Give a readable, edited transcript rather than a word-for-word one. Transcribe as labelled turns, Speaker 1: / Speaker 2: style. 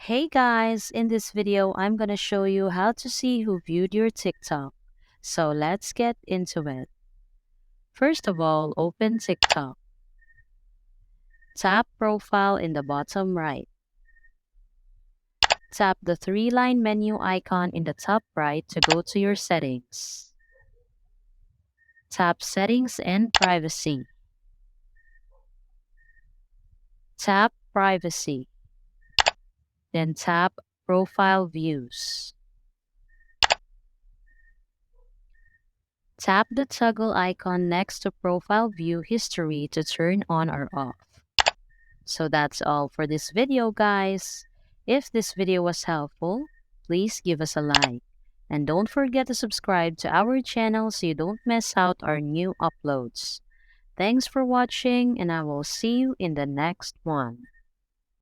Speaker 1: Hey guys, in this video, I'm gonna show you how to see who viewed your TikTok. So let's get into it. First of all, open TikTok. Tap Profile in the bottom right. Tap the three-line menu icon in the top right to go to your settings. Tap Settings and Privacy. Tap Privacy. Then tap Profile Views. Tap the toggle icon next to Profile View History to turn on or off. So that's all for this video, guys. If this video was helpful, please give us a like. And don't forget to subscribe to our channel so you don't miss out our new uploads. Thanks for watching, and I will see you in the next one.